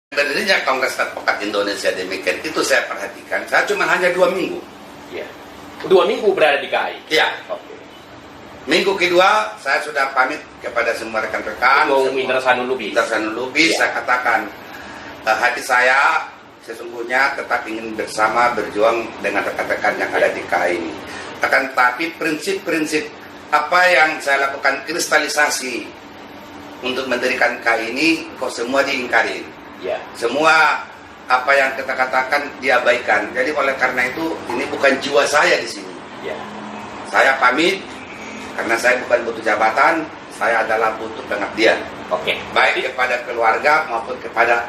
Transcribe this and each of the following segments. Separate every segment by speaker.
Speaker 1: Berdirinya Kongres Advokat Indonesia demikian itu saya perhatikan. Saya cuma hanya 2 minggu.
Speaker 2: Ya. 2 minggu berada di KAI.
Speaker 1: Ya.
Speaker 2: Oke.
Speaker 1: Minggu kedua saya sudah pamit kepada semua rekan-rekan.
Speaker 2: Indra Sanulubis.
Speaker 1: Ya. Saya katakan hati saya sesungguhnya tetap ingin bersama berjuang dengan rekan-rekan yang ada di KAI ini. Akan tetapi prinsip-prinsip apa yang saya lakukan kristalisasi untuk mendirikan KAI ini kok semua diingkari.
Speaker 2: Ya.
Speaker 1: Semua apa yang kita katakan diabaikan. Jadi oleh karena itu ini bukan jiwa saya di sini.
Speaker 2: Ya.
Speaker 1: Saya pamit karena saya bukan butuh jabatan, saya adalah butuh pengabdian.
Speaker 2: Oke.
Speaker 1: Baik kepada keluarga maupun kepada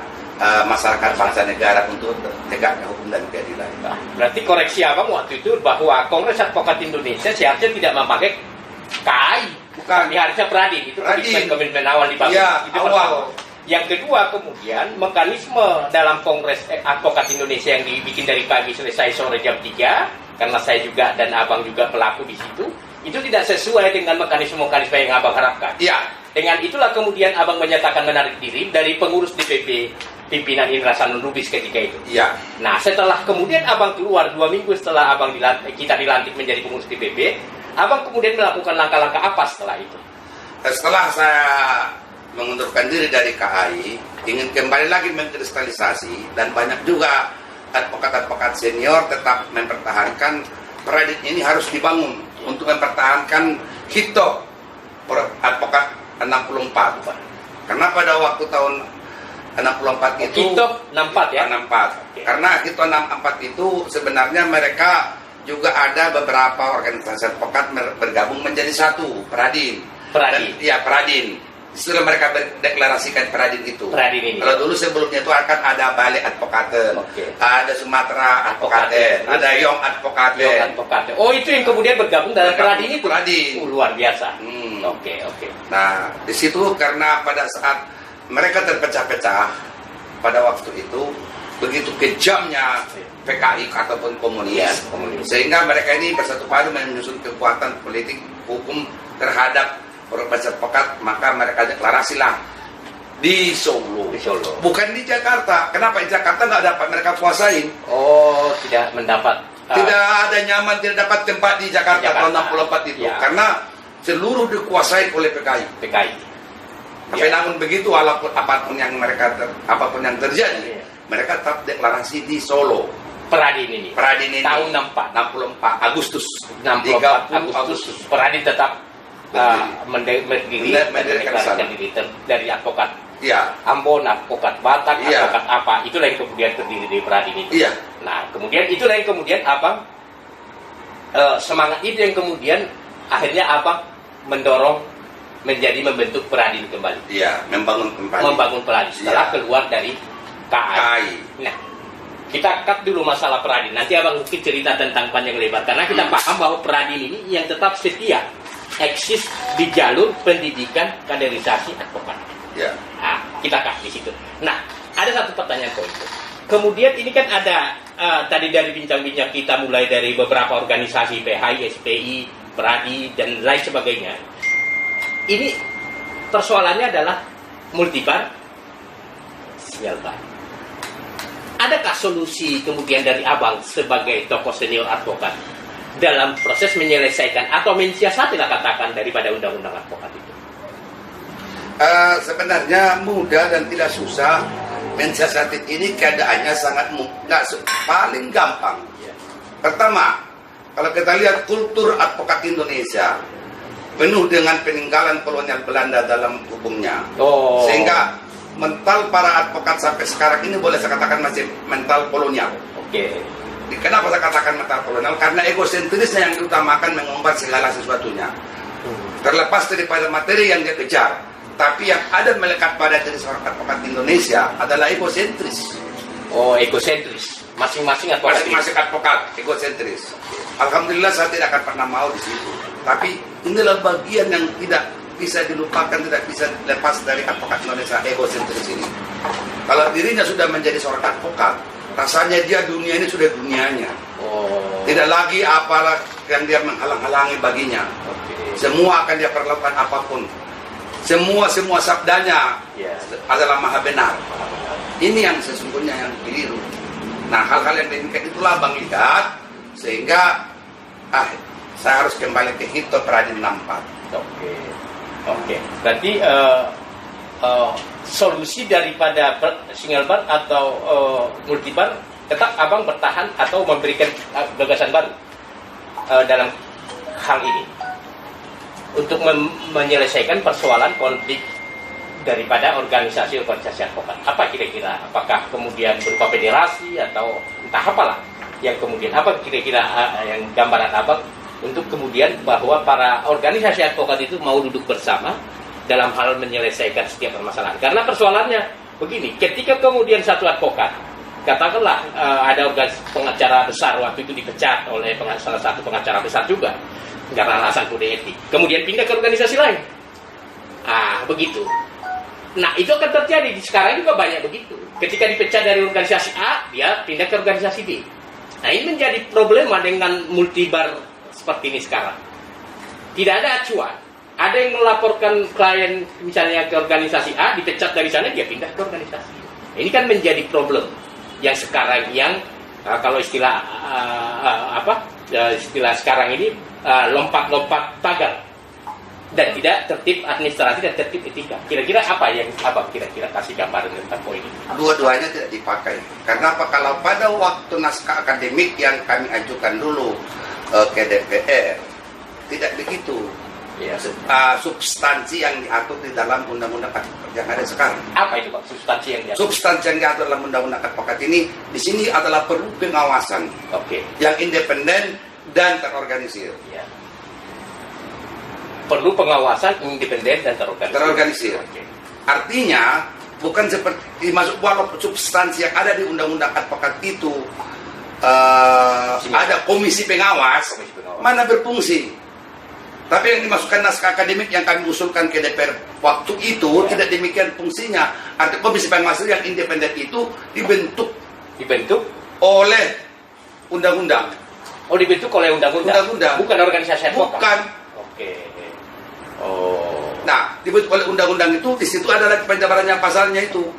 Speaker 1: masyarakat bangsa negara untuk tegaknya hukum dan keadilan.
Speaker 2: Nah, berarti koreksi abang waktu itu bahwa Kongres Advokat Indonesia seharusnya tidak memakai KAI.
Speaker 1: Bukan.
Speaker 2: Ini harusnya Pradin. Itu komitmen awal dibangun.
Speaker 1: Iya,
Speaker 2: itu
Speaker 1: awal.
Speaker 2: Yang kedua kemudian mekanisme dalam Kongres Advokat Indonesia yang dibikin dari pagi selesai sore jam 3 karena saya juga dan abang juga pelaku di situ itu tidak sesuai dengan mekanisme yang abang harapkan.
Speaker 1: Iya.
Speaker 2: Dengan itulah kemudian abang menyatakan menarik diri dari pengurus DPP pimpinan Indra Sanulubis ketika itu.
Speaker 1: Iya.
Speaker 2: Nah setelah kemudian abang keluar 2 minggu setelah abang kita dilantik menjadi pengurus DPP, abang kemudian melakukan langkah-langkah apa setelah itu?
Speaker 1: Setelah saya mengundurkan diri dari KAI, ingin kembali lagi mengkristalisasi dan banyak juga advokat-advokat senior tetap mempertahankan Pradin ini harus dibangun untuk mempertahankan hito advokat 64. Karena pada waktu tahun 64 itu
Speaker 2: hito 64 ya?
Speaker 1: 64. Karena hito 64 itu sebenarnya mereka juga ada beberapa organisasi advokat bergabung menjadi satu, Pradin. Ya, Pradin. Setelah mereka deklarasikan Pradin itu.
Speaker 2: Pradin ini.
Speaker 1: Kalau dulu sebelumnya itu akan ada Bali Advokaten, ada Sumatera Advokaten, ada Yong Advokaten.
Speaker 2: Oh itu yang kemudian bergabung dalam Pradin itu.
Speaker 1: Pradin.
Speaker 2: Luar biasa. Oke.
Speaker 1: Nah di situ karena pada saat mereka terpecah-pecah pada waktu itu begitu kejamnya PKI ataupun komunis, sehingga mereka ini bersatu padu menyusun kekuatan politik hukum terhadap Profesor Advokat, maka mereka deklarasilah di Solo. Bukan di Jakarta. Kenapa di Jakarta nggak dapat mereka kuasain?
Speaker 2: Oh, tidak mendapat.
Speaker 1: Tidak ada nyaman, tidak dapat tempat di Jakarta tahun 64 itu. Ya. Karena seluruh dikuasai oleh PKI. Tapi namun begitu, apapun yang terjadi, mereka tetap deklarasi di Solo.
Speaker 2: Pradin ini. Tahun
Speaker 1: 64 Agustus.
Speaker 2: 64 Agustus. Pradin tetap mendeklarasikan diri dari advokat Ambon, advokat Batak, advokat apa, itulah yang kemudian terdiri dari Pradin itu. Nah kemudian itulah yang kemudian abang semangat itu yang kemudian akhirnya abang mendorong membentuk Pradin kembali. Membangun Pradin setelah keluar dari KAI. Nah kita cut dulu masalah Pradin, nanti abang mungkin cerita tentang panjang lebar karena kita paham bahwa Pradin ini yang tetap setia eksis di jalur pendidikan kaderisasi advokat. Nah, kita kasih di situ. Nah, ada satu pertanyaan poin. Kemudian ini kan ada tadi dari bincang-bincang kita mulai dari beberapa organisasi PHI, SPI, Pradi dan lain sebagainya. Ini persoalannya adalah multibar sinyal bar. Adakah solusi kemudian dari abang sebagai tokoh senior advokat dalam proses menyelesaikan atau mensiasatilah katakan daripada undang-undang advokat itu?
Speaker 1: Sebenarnya mudah dan tidak susah. Mensiasati ini keadaannya sangat paling gampang. Pertama, kalau kita lihat kultur advokat Indonesia penuh dengan peninggalan kolonial Belanda dalam hukumnya, sehingga mental para advokat sampai sekarang ini boleh saya katakan masih mental kolonial. Kenapa saya katakan mental kolonial? Karena egosentrisnya yang diutamakan mengumbar segala sesuatunya. Terlepas daripada materi yang dia kejar, tapi yang ada melekat pada diri seorang advokat Indonesia adalah egosentris.
Speaker 2: Egosentris. Masing-masing
Speaker 1: advokat egosentris. Alhamdulillah saya tidak akan pernah mau di situ. Tapi inilah bagian yang tidak bisa dilupakan, tidak bisa lepas dari advokat Indonesia, egosentris ini. Kalau dirinya sudah menjadi seorang advokat, rasanya dia dunia ini sudah dunianya. Tidak lagi apalah yang dia menghalang-halangi baginya. Semua akan dia perlakukan apapun. Semua sabdanya adalah maha benar. Ini yang sesungguhnya yang keliru. Nah, hal-hal yang demikian itulah Bang lihat, sehingga saya harus kembali ke Hito Pradin 64.
Speaker 2: Oke. Berarti solusi daripada single bar atau multibar tetap abang bertahan atau memberikan gagasan baru dalam hal ini untuk menyelesaikan persoalan konflik daripada organisasi advokat. Apa kira-kira? Apakah kemudian berupa federasi atau entah apalah yang kemudian apa kira-kira yang gambaran abang untuk kemudian bahwa para organisasi advokat itu mau duduk bersama dalam hal menyelesaikan setiap permasalahan. Karena persoalannya begini, ketika kemudian satu advokat, katakanlah ada pengacara besar waktu itu dipecat oleh salah satu pengacara besar juga karena alasan kode etik, kemudian pindah ke organisasi lain. Begitu. Nah, itu akan terjadi. Sekarang juga banyak begitu. Ketika dipecat dari organisasi A, dia pindah ke organisasi B. Nah, ini menjadi problema dengan multibar seperti ini sekarang. Tidak ada acuan. Ada yang melaporkan klien misalnya ke organisasi A, dipecat dari sana, dia pindah ke organisasi. Ini kan menjadi problem yang sekarang kalau istilah istilah sekarang ini lompat-lompat pagar dan tidak tertib administrasi dan tertib etika. Kira-kira apa yang abang kira-kira kasih gambaran tentang poin ini?
Speaker 1: Dua-duanya tidak dipakai. Karena apa? Kalau pada waktu naskah akademik yang kami ajukan dulu ke DPR, tidak begitu.
Speaker 2: Ya.
Speaker 1: Substansi yang diatur di dalam undang-undang advokat yang ada sekarang.
Speaker 2: Apa itu Pak? Substansi yang diatur? Substansi
Speaker 1: yang diatur dalam undang-undang advokat ini di sini adalah perlu pengawasan yang independen dan terorganisir.
Speaker 2: Ya. Perlu pengawasan independen dan terorganisir.
Speaker 1: Artinya bukan seperti walaupun substansi yang ada di undang-undang advokat itu ada komisi pengawas, mana berfungsi. Tapi yang dimasukkan naskah akademik yang kami usulkan ke DPR waktu itu tidak demikian fungsinya. Ada komisi pengawas yang independen itu dibentuk oleh undang-undang.
Speaker 2: Dibentuk oleh undang-undang. Bukan organisasi advokat.
Speaker 1: Bukan. Nah, dibentuk oleh undang-undang itu, di situ ada lagi penjabarannya pasalnya itu.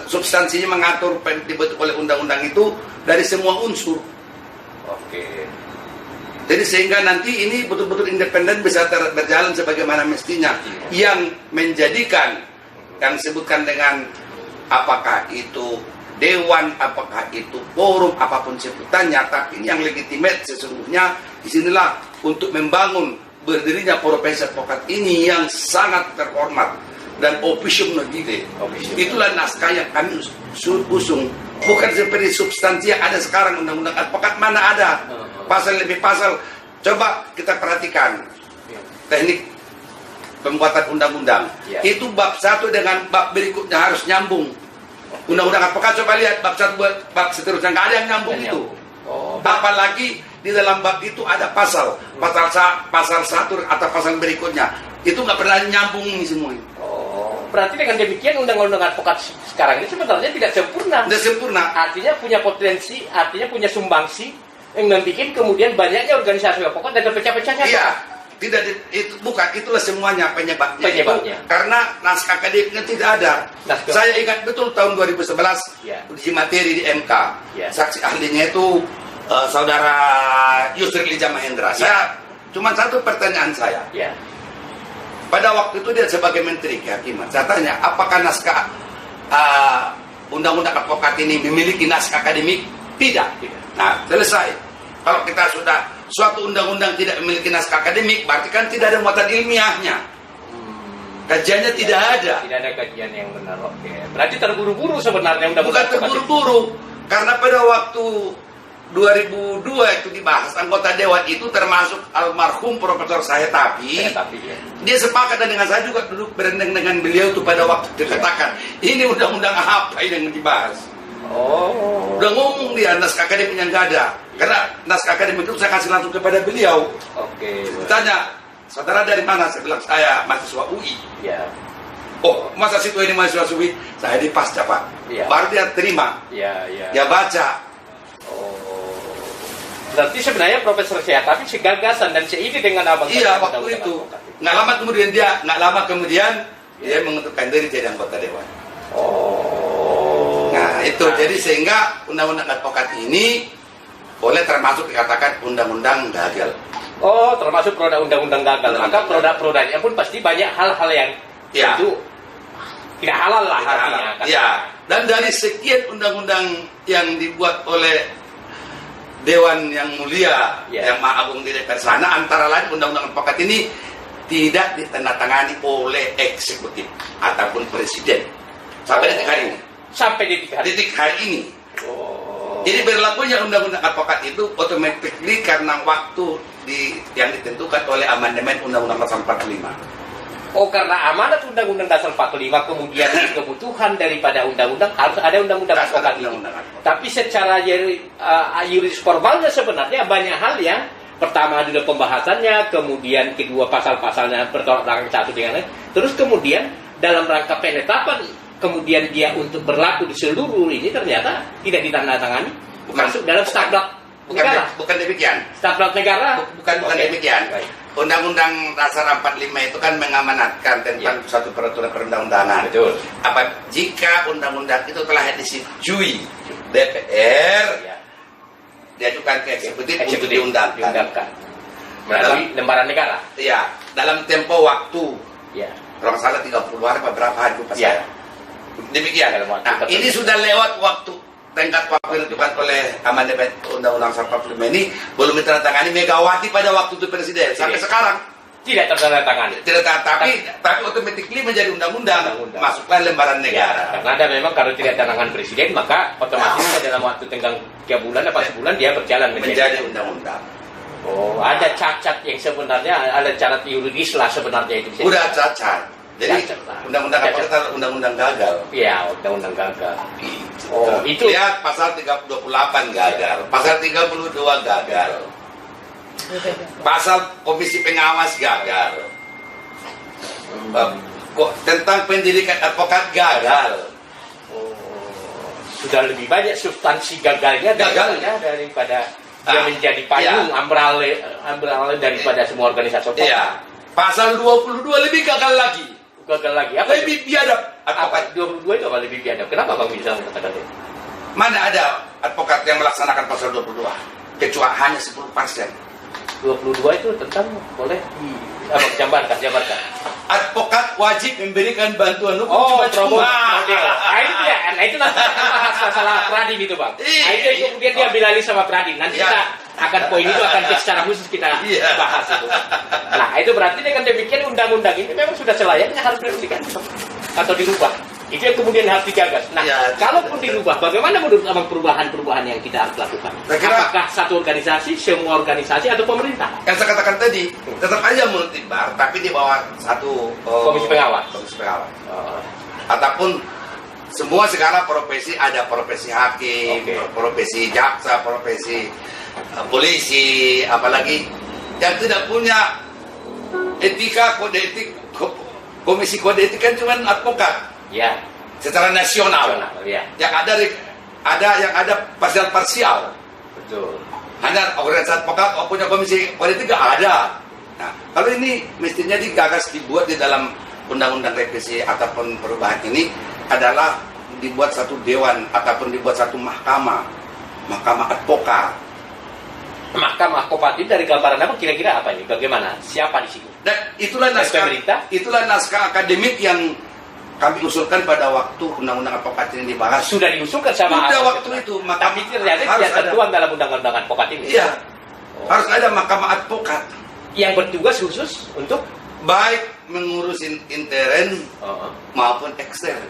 Speaker 1: Substansinya mengatur dibentuk oleh undang-undang itu dari semua unsur. Jadi sehingga nanti ini betul-betul independen bisa berjalan sebagaimana mestinya. Yang menjadikan yang disebutkan dengan apakah itu dewan, apakah itu forum, apapun sebutannya, tapi yang legitimate sesungguhnya disinilah untuk membangun berdirinya profesi advokat ini yang sangat terhormat dan officium nobile. Itulah naskah yang kami usung. Bukan seperti substansi yang ada sekarang undang-undang advokat, mana ada pasal lebih pasal. Coba kita perhatikan teknik pembuatan undang-undang. Itu bab 1 dengan bab berikutnya harus nyambung. Undang-undang advokat coba lihat bab 1 bab seterusnya nggak ada yang nyambung itu. Apalagi di dalam bab itu ada pasal 1 atau pasal berikutnya itu nggak pernah nyambung ini semua.
Speaker 2: Berarti dengan demikian undang-undang advokat sekarang ini sebenarnya tidak sempurna.
Speaker 1: Tidak sempurna.
Speaker 2: Artinya punya potensi, artinya punya sumbangsi yang membuat kemudian banyaknya organisasi advokat dan terpecah-pecahnya.
Speaker 1: Iya, itulah semuanya penyebabnya. Karena naskah akademiknya tidak ada. Saya ingat betul tahun 2011 uji materi di MK. Saksi ahlinya itu saudara Yusri Lija Mahendra. Saya cuma satu pertanyaan saya. Pada waktu itu dia sebagai menteri kehakiman. Saya tanya, apakah naskah undang-undang advokat ini memiliki naskah akademik? Tidak. Nah, selesai. Kalau kita sudah suatu undang-undang tidak memiliki naskah akademik, berarti kan tidak ada muatan ilmiahnya. Kajiannya tidak ada.
Speaker 2: Tidak ada kajian yang benar. Berarti terburu-buru sebenarnya undang-undang.
Speaker 1: Bukan terburu-buru, karena pada waktu 2002 itu dibahas, anggota dewan itu termasuk almarhum Profesor Sayatapi. Dia sepakat dengan saya juga duduk berendeng dengan beliau itu pada waktu dikatakan ini undang-undang apa yang dibahas. Udah ngomong dia naskah akademiknya nggak ada. Karena naskah akademik itu saya kasih langsung kepada beliau. Tanya, saudara dari mana? Saya bilang saya mahasiswa UI. Oh, masa situ ini mahasiswa UI? Saya di Pasca, Pak. Baru dia terima. Dia baca.
Speaker 2: Berarti sebenarnya Profesor Sayatapi segagasan dan seide dengan abang.
Speaker 1: Iya, waktu itu. Nggak lama kemudian dia mengundurkan diri jadi anggota dewan. Nah, Nah itu, jadi sehingga undang-undang advokat ini boleh termasuk dikatakan undang-undang gagal.
Speaker 2: Oh, termasuk produk undang-undang gagal. Maka produk-produknya pun pasti banyak hal-hal yang tentu tidak halal lah artinya.
Speaker 1: Ya, dan dari sekian undang-undang yang dibuat oleh Dewan yang Mulia, yang Maha Agung di DPR sana, antara lain undang-undang advokat ini tidak ditandatangani oleh eksekutif ataupun presiden sampai detik hari ini.
Speaker 2: Sampai detik hari ini. Jadi berlakunya undang-undang advokat itu automatically karena waktu yang ditentukan oleh amandemen Undang-Undang Dasar 45. Oh, karena amanat Undang-Undang Dasar 45 kemudian kebutuhan daripada undang-undang harus ada undang-undang advokat ini. Tapi secara yuridis formalnya sebenarnya banyak hal yang pertama adalah pembahasannya, kemudian kedua pasal-pasalnya bertolak belakang satu dengan lain, terus kemudian dalam rangka penetapan kemudian dia untuk berlaku di seluruh ini ternyata tidak ditandatangani masuk dalam staf negara.
Speaker 1: Bukan demikian.
Speaker 2: Staf negara.
Speaker 1: Bukan demikian. Undang-Undang Dasar 45 itu kan mengamanatkan tentang suatu peraturan perundang-undangan.
Speaker 2: Betul.
Speaker 1: Jika undang-undang itu telah disetujui DPR, diajukan ke eksekutif untuk diundangkan.
Speaker 2: Melalui lembaran negara.
Speaker 1: Iya, dalam tempo waktu.
Speaker 2: Ya.
Speaker 1: Kalau nggak salah 30 hari berapa hari lupa saya. Demikian. Nah, ini sudah lewat waktu tenggat waktu yang ditentukan oleh amandemen Undang-Undang 45 ini belum ditandatangani Megawati pada waktu itu presiden sampai sekarang
Speaker 2: tidak tertandatangani.
Speaker 1: Tapi automatically menjadi undang-undang, masuklah lembaran negara.
Speaker 2: Karena ada memang kalau tidak tantangan presiden maka otomatis dalam waktu tenggang 3 bulan atau sebulan dia berjalan
Speaker 1: menjadi undang-undang.
Speaker 2: Oh, ada cacat yang sebenarnya ada cacat yuridis lah sebenarnya itu.
Speaker 1: Udah cacat. Jadi undang-undang apa kata undang-undang gagal?
Speaker 2: Iya, undang-undang gagal. Oh, itu
Speaker 1: lihat pasal 28 gagal, pasal 32 gagal. Pasal komisi pengawas gagal. Tentang pendidikan advokat gagal.
Speaker 2: Sudah lebih banyak substansi gagalnya daripada dia menjadi payung ambrale daripada semua organisasi.
Speaker 1: Iya. Pasal 22 lebih gagal lagi.
Speaker 2: Apa
Speaker 1: lebih biadab.
Speaker 2: Advokat 22 itu apa lebih biadab? Kenapa Bang bisa mengatakan itu?
Speaker 1: Mana ada advokat yang melaksanakan pasal 22 kecuali hanya 10%.
Speaker 2: 22 itu tentang boleh jabarkan.
Speaker 1: Advokat wajib memberikan bantuan hukum.
Speaker 2: Oh, cuma. Itu nanti bahas masalah Pradin itu, Bang. Itu kemudian dia bilali sama Pradin. Nanti kita akan poin itu akan secara khusus kita bahas itu. Nah, itu berarti dengan demikian undang-undang ini memang sudah selayaknya harus diganti atau dirubah. Itu yang kemudian harus digagas. Nah, kalaupun dirubah, bagaimana menurut Abang perubahan-perubahan yang kita harus lakukan? Apakah satu organisasi, semua organisasi, atau pemerintah?
Speaker 1: Yang saya katakan tadi, tetap aja multibar, tapi di bawah satu
Speaker 2: komisi pengawas.
Speaker 1: Ataupun semua sekarang profesi, ada profesi hakim, profesi jaksa, profesi polisi, apalagi yang tidak punya etika, kode etik, komisi kode etik kan cuma advokat.
Speaker 2: Ya,
Speaker 1: secara nasional. Yang yang ada parsial. Betul. Hanya organisasi advokat punya komisi politik ada. Nah, kalau ini mestinya digagas dibuat di dalam undang-undang revisi ataupun perubahan ini adalah dibuat satu dewan ataupun dibuat satu mahkamah advokat.
Speaker 2: Mahkamah kooperatif dari gambaran apa kira-kira apa ini? Bagaimana? Siapa di situ?
Speaker 1: Dan itulah naskah akademik yang kami usulkan pada waktu undang-undang advokat ini dibahas.
Speaker 2: Sudah diusulkan sama
Speaker 1: waktu itu.
Speaker 2: Tapi ternyata tidak tertuang dalam undang-undang advokat ini.
Speaker 1: Iya. Harus ada mahkamah advokat
Speaker 2: yang bertugas khusus untuk
Speaker 1: baik mengurusin intern maupun ekstern.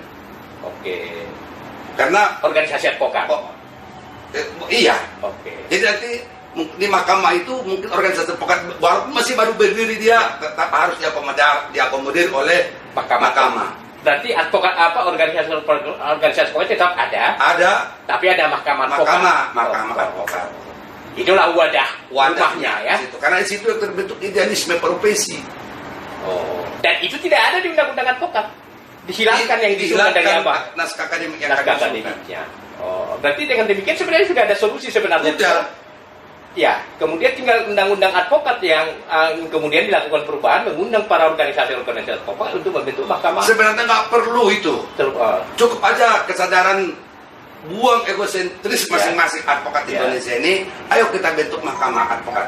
Speaker 2: Oke.
Speaker 1: Karena
Speaker 2: organisasi advokat.
Speaker 1: Iya.
Speaker 2: Oke.
Speaker 1: Jadi nanti di mahkamah itu mungkin organisasi advokat masih baru berdiri, dia tetap harus diakomodir oleh mahkamah.
Speaker 2: Berarti advokat organisasi advokat tetap ada.
Speaker 1: Ada.
Speaker 2: Tapi ada mahkamah
Speaker 1: advokat.
Speaker 2: Itulah wadahnya ya.
Speaker 1: Karena di situ terbentuk idealisme profesi.
Speaker 2: Oh. Dan itu tidak ada di undang-undang advokat. Dihilangkan yang diusulkan dari apa?
Speaker 1: Naskah akademik yang
Speaker 2: naskah akademiknya. Oh, berarti dengan demikian sebenarnya sudah ada solusi sebenarnya.
Speaker 1: Sudah.
Speaker 2: Ya, kemudian tinggal undang-undang advokat yang kemudian dilakukan perubahan, mengundang para organisasi advokat untuk membentuk mahkamah.
Speaker 1: Sebenarnya nggak perlu itu. Cukup aja kesadaran buang egosentris masing-masing advokat Indonesia ini, ayo kita bentuk Mahkamah Advokat.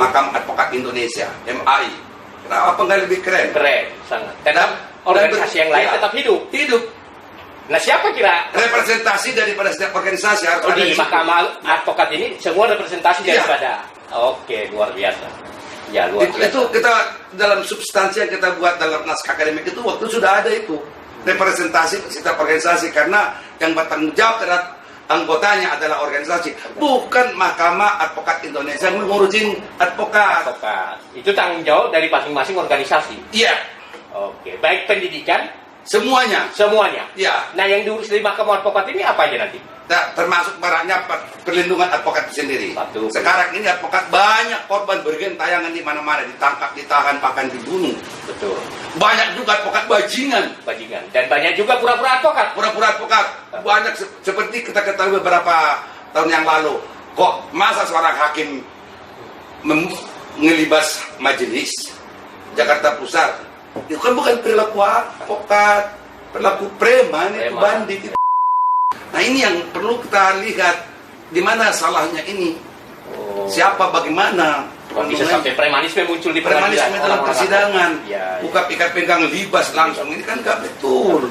Speaker 1: Mahkamah Advokat Indonesia, MAI. Kenapa nggak lebih keren?
Speaker 2: Keren, sangat. Dan organisasi yang lain tetap hidup.
Speaker 1: Hidup.
Speaker 2: Nah, siapa kira
Speaker 1: representasi daripada setiap organisasi harus ada
Speaker 2: di Mahkamah Advokat ini semua representasi daripada. Oke, luar biasa. Ya, luar biasa.
Speaker 1: Itu kita dalam substansi yang kita buat dalam naskah akademik itu waktu sudah ada itu representasi setiap organisasi, karena yang bertanggung jawab terhadap anggotanya adalah organisasi, bukan Mahkamah Advokat Indonesia yang mengurusin advokat.
Speaker 2: Itu tanggung jawab dari masing-masing organisasi.
Speaker 1: Iya.
Speaker 2: Oke, baik pendidikan,
Speaker 1: semuanya. Iya.
Speaker 2: Nah, yang diurus dari Mahkamah Advokat ini apa aja nanti?
Speaker 1: Nah, termasuk maraknya perlindungan advokat itu sendiri.
Speaker 2: Betul.
Speaker 1: Sekarang ini advokat banyak korban bergentayangan di mana-mana, ditangkap, ditahan, bahkan dibunuh.
Speaker 2: Betul.
Speaker 1: Banyak juga advokat bajingan.
Speaker 2: Dan banyak juga pura-pura advokat.
Speaker 1: Pura-pura advokat. Banyak seperti kita ketahui beberapa tahun yang lalu. Kok masa seorang hakim ngelibas majelis Jakarta Pusat? Itu kan bukan perilaku advokat, perilaku preman, itu bandit. Nah, ini yang perlu kita lihat, di mana salahnya ini. Siapa, bagaimana?
Speaker 2: Bisa sampai premanisme muncul di
Speaker 1: premanisme dalam persidangan. Buka ikat pegang libas langsung, ini kan nggak betul.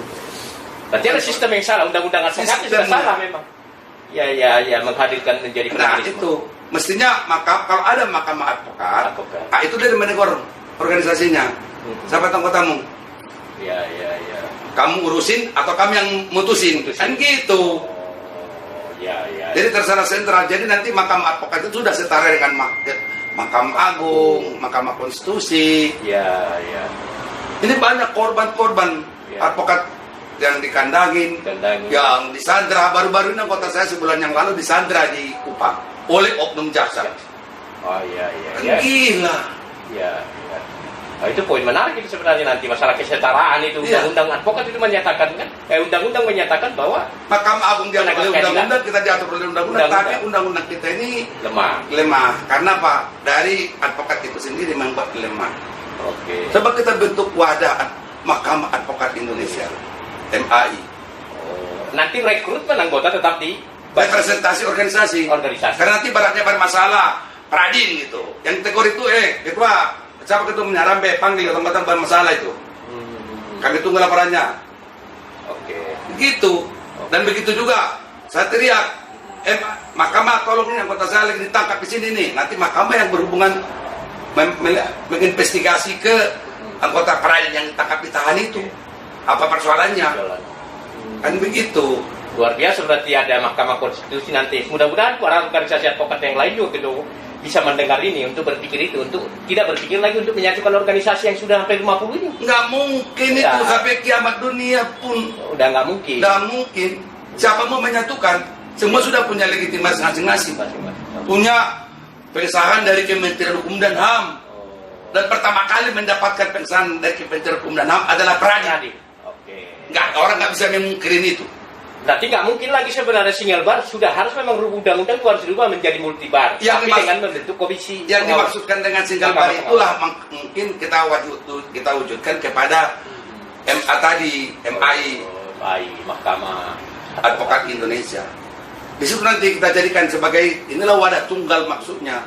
Speaker 2: Berarti ada sistem yang salah, undang-undang advokat sudah salah memang. Ya, menghadirkan menjadi premanisme.
Speaker 1: Nah, itu mestinya kalau ada Mahkamah Advokat. Nah, itu dari menegor organisasinya. Siapa anggotmu?
Speaker 2: Ya.
Speaker 1: Kamu urusin atau kami yang mutusin. Kan gitu. Jadi terserah sentral. Jadi nanti Mahkamah Advokat itu sudah setara dengan Mahkamah Agung, Mahkamah Konstitusi. Ini banyak korban-korban advokat yang dikandangin, yang disandra. Baru-baru ini kota saya sebulan yang lalu disandra di Kupang oleh oknum jaksa. Gila.
Speaker 2: Nah, itu poin menarik itu sebenarnya nanti masalah kesetaraan itu. Undang-undang advokat itu menyatakan kan, undang-undang menyatakan bahwa
Speaker 1: Mahkamah Agung diatur oleh undang-undang, kita diatur oleh undang-undang, tapi undang-undang kita ini lemah. Karena apa? Dari advokat itu sendiri membuat lemah. Coba kita bentuk wadah Mahkamah Advokat Indonesia, MAI.
Speaker 2: Nanti rekrutmen anggota tetap di
Speaker 1: representasi organisasi. Karena nanti baratnya bermasalah, Pradin gitu. Yang tegur itu, ketua, siapa ketumnya, Rambe, panggil tempat-tempat bermasalah itu. Kami tunggu laporannya. Begitu. Dan begitu juga, saya teriak, Mahkamah tolong ini anggota saya lagi ditangkap di sini nih. Nanti Mahkamah yang berhubungan menginvestigasi ke anggota Pradin yang ditangkap ditahan itu. Apa persoalannya? Kan begitu.
Speaker 2: Luar biasa, berarti ada Mahkamah Konstitusi nanti. Mudah-mudahan para organisasi advokat yang lain juga gitu bisa mendengar ini untuk berpikir itu, untuk tidak berpikir lagi untuk menyatukan organisasi yang sudah hampir 50 ini.
Speaker 1: Nggak mungkin itu sampai kiamat dunia pun.
Speaker 2: Udah nggak mungkin.
Speaker 1: Nggak mungkin. Siapa mau menyatukan? Semua sudah punya legitimasi masing-masing. Punya pengesahan dari Kementerian Hukum dan HAM. Dan pertama kali mendapatkan pengesahan dari Kementerian Hukum dan HAM adalah Pradin. Orang nggak bisa memungkirin itu.
Speaker 2: Berarti nggak mungkin lagi sebenarnya single bar, sudah harus memang undang-undang harus dirubah menjadi multi bar. Tapi dengan membentuk komisi.
Speaker 1: Yang dimaksudkan dengan single bar itulah mungkin kita wujudkan kepada MA tadi, MAI,
Speaker 2: Mahkamah
Speaker 1: Advokat Indonesia. Di situ nanti kita jadikan sebagai inilah wadah tunggal maksudnya,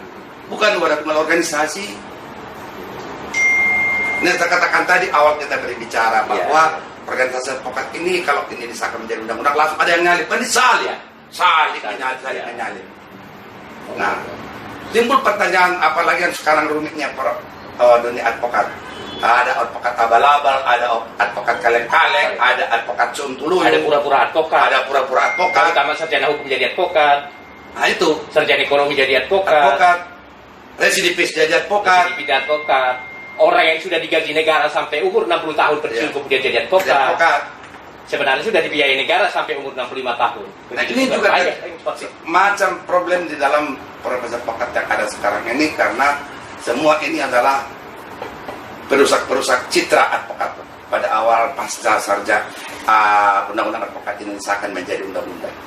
Speaker 1: bukan wadah tunggal organisasi. Ini saya katakan tadi awal kita berbicara bahwa organisasi advokat ini kalau ini disahkan menjadi undang-undang langsung ada yang nyalip, kan disalip, saling menyalip. Nah, timbul pertanyaan apalagi yang sekarang rumitnya dunia advokat. Ada advokat abal-abal, ada advokat kaleng-kaleng, ada advokat suntulu,
Speaker 2: ada pura-pura advokat,
Speaker 1: terutama
Speaker 2: sarjana hukum jadi advokat.
Speaker 1: Nah itu,
Speaker 2: sarjana ekonomi jadi advokat,
Speaker 1: residivis jadi advokat.
Speaker 2: Orang yang sudah digaji negara sampai umur 60 tahun pensiun kemudian jadi advokat. Sebenarnya sudah dibiayai negara sampai umur 65 tahun.
Speaker 1: Nah, ini juga macam problem di dalam profesi advokat yang ada sekarang ini, karena semua ini adalah perusak citra advokat. Pada awal pasca sarjana undang-undang advokat ini akan menjadi undang-undang.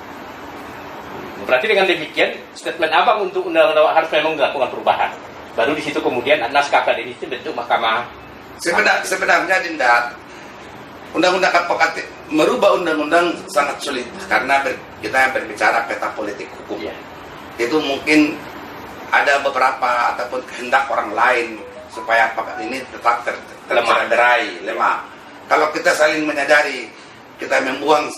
Speaker 2: Berarti dengan demikian statement Abang untuk undang-undang harus memang dilakukan perubahan. Baru di situ kemudian naskah akademis itu bentuk mahkamah.
Speaker 1: Sebenarnya Dinda, undang-undang advokat merubah undang-undang sangat sulit karena kita berbicara peta politik hukum.
Speaker 2: Ya.
Speaker 1: Itu mungkin ada beberapa ataupun kehendak orang lain supaya apakah ini tetap tercederai, lemah. Kalau kita saling menyadari, kita membuang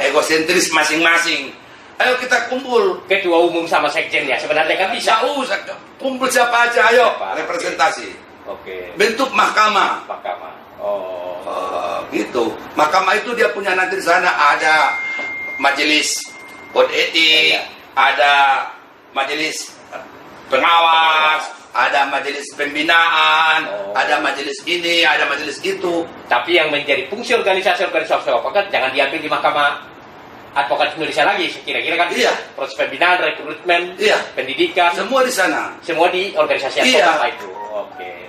Speaker 1: egosentris masing-masing. Ayo kita kumpul.
Speaker 2: Ketua umum sama sekjen ya sebenarnya kan bisa.
Speaker 1: Nggak usah, kumpul siapa aja, ayo representasi.
Speaker 2: Oke.
Speaker 1: Bentuk mahkamah.
Speaker 2: Mahkamah. Oh.
Speaker 1: Gitu. Mahkamah itu dia punya nanti di sana ada majelis kode etik, ada majelis pengawas, ada majelis pembinaan, ada majelis ini, ada majelis itu.
Speaker 2: Tapi yang menjadi fungsi organisasi advokat jangan diambil di Mahkamah Advokat Indonesia lagi, kira-kira kan?
Speaker 1: Iya.
Speaker 2: Proses pembinaan, rekrutmen,
Speaker 1: iya,
Speaker 2: pendidikan,
Speaker 1: semua di sana.
Speaker 2: Semua di organisasi advokat itu. Oke.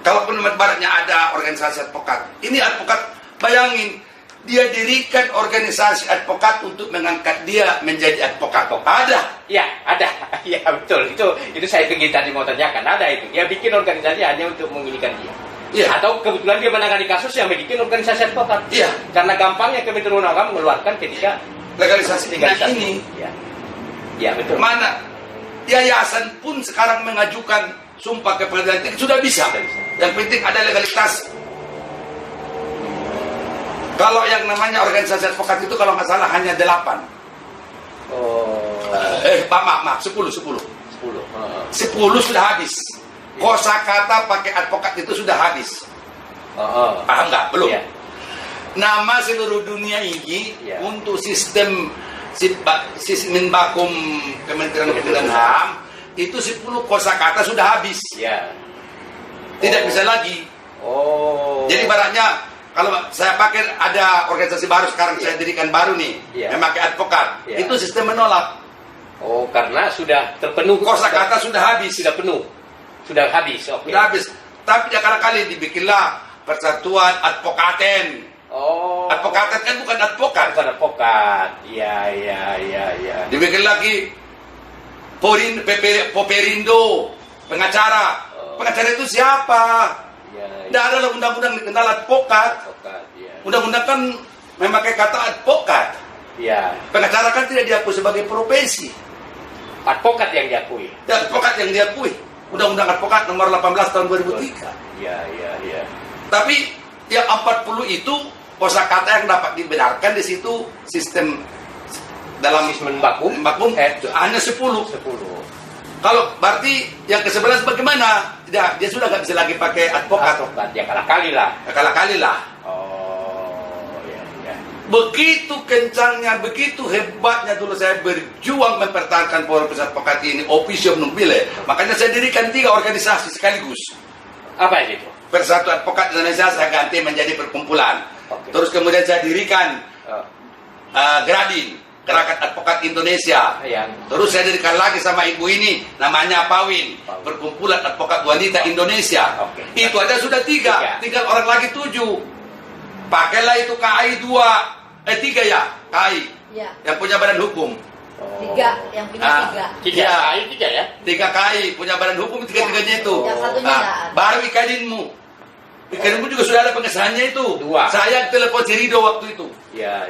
Speaker 1: Kalaupun baratnya ada organisasi advokat, ini advokat, bayangin dia dirikan organisasi advokat untuk mengangkat dia menjadi advokat. Ada?
Speaker 2: Iya, ada. Iya betul. Itu saya ingin tadi mau tanyakan. Ada itu. Dia bikin organisasi hanya untuk menginikan dia.
Speaker 1: Iya.
Speaker 2: Atau kebetulan dia menangani kasus yang bikin organisasi advokat.
Speaker 1: Iya.
Speaker 2: Karena gampangnya Kementerian Agama mengeluarkan ketika
Speaker 1: legalisasi. Nah ini.
Speaker 2: Iya. Iya betul.
Speaker 1: Mana yayasan pun sekarang mengajukan sumpah ke pengadilan tinggi sudah bisa. Yang penting ada legalitas. Kalau yang namanya organisasi advokat itu kalau nggak salah hanya 8. Maaf, 10 sudah habis. Kosakata pakai advokat itu sudah habis. Paham nggak? Belum.
Speaker 2: Yeah.
Speaker 1: Nama seluruh dunia ini untuk sistem Bakum Kementerian Hukum dan HAM itu 10 kosakata sudah habis.
Speaker 2: Yeah.
Speaker 1: Tidak bisa lagi. Jadi baratnya kalau saya pakai ada organisasi baru sekarang saya dirikan baru nih, memakai advokat, itu sistem menolak.
Speaker 2: Karena sudah terpenuh.
Speaker 1: Kosakata sudah habis.
Speaker 2: Sudah penuh. Sudah habis. Oke.
Speaker 1: Sudah habis. Tapi kali dibikinlah Persatuan Advokaten. Advokaten kan bukan advokat.
Speaker 2: Bukan advokat. Iya.
Speaker 1: Dibikin lagi Poperindo, pengacara. Pengacara itu siapa? Tidak ada undang-undang dikenal advokat. Undang-undang kan memakai kata advokat. Pengacara kan tidak diakui sebagai profesi.
Speaker 2: Advokat yang diakui.
Speaker 1: Advokat yang diakui. Undang-undang advokat nomor 18 tahun 2003.
Speaker 2: Iya.
Speaker 1: Tapi yang 40 itu kosakata yang dapat dibenarkan di situ sistem dalam
Speaker 2: sistem bakum
Speaker 1: hanya 10. Kalau berarti yang ke-11 bagaimana? Tidak, dia sudah nggak bisa lagi pakai advokat.
Speaker 2: Ya kalah-kali lah. Iya.
Speaker 1: Begitu kencangnya, begitu hebatnya dulu saya berjuang mempertahankan proses advokat ini, officio nubile. Makanya saya dirikan 3 organisasi sekaligus.
Speaker 2: Apa itu?
Speaker 1: Persatuan Advokat Indonesia saya ganti menjadi perkumpulan. Terus kemudian saya dirikan Gradin, Gerakan Advokat Indonesia. Terus saya dirikan lagi sama ibu ini, namanya Pawin, Perkumpulan Advokat Wanita Indonesia. Itu aja sudah 3, tinggal orang lagi 7. Pakailah itu KAI 2. 3 ya, KAI. Yang punya badan hukum.
Speaker 3: 3, yang punya 3.
Speaker 2: 3 ya?
Speaker 1: 3 KAI punya badan hukum, 3-3-nya itu.
Speaker 3: Yang satunya
Speaker 1: baru Ikadinmu. Ikadinmu juga sudah ada pengesahannya itu.
Speaker 2: 2.
Speaker 1: Saya telepon si Rido waktu itu.
Speaker 2: Iya.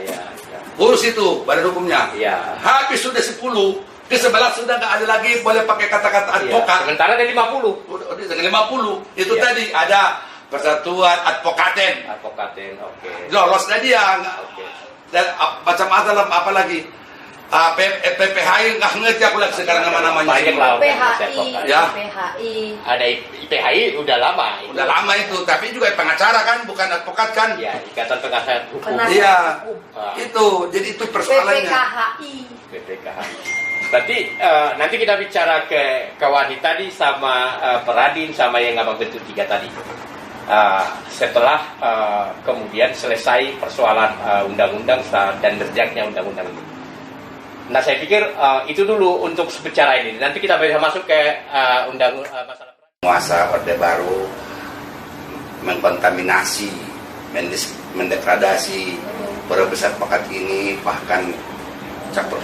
Speaker 1: Urus itu badan hukumnya.
Speaker 2: Iya.
Speaker 1: Habis sudah 10, ke-11 sudah nggak ada lagi boleh pakai kata-kata advokat.
Speaker 2: Sementara ada 50.
Speaker 1: Udah 50. Itu tadi ada Persatuan Advokaten.
Speaker 2: Oke.
Speaker 1: Lolos tadi ya. Dan macam apa lagi? PPHI nggak ngerti aku lagi sekarang nama-namanya.
Speaker 2: Banyak lah.
Speaker 3: PHI.
Speaker 2: Ada IPHI udah lama.
Speaker 1: Udah lama itu, tapi juga pengacara kan, bukan advokat kan?
Speaker 2: Ya, Ikatan Pengacara Hukum.
Speaker 1: Iya. Itu, jadi itu persoalannya.
Speaker 3: PPKHI.
Speaker 2: Berarti nanti kita bicara ke wanita tadi sama Peradin sama yang abang bentuk 3 tadi. Setelah kemudian selesai persoalan undang-undang dan berjaknya undang-undang ini. Nah saya pikir itu dulu untuk bicara ini. Nanti kita bisa masuk ke masalah
Speaker 1: penguasa Orde Baru mengkontaminasi, mendegradasi para besar pekat ini, bahkan campur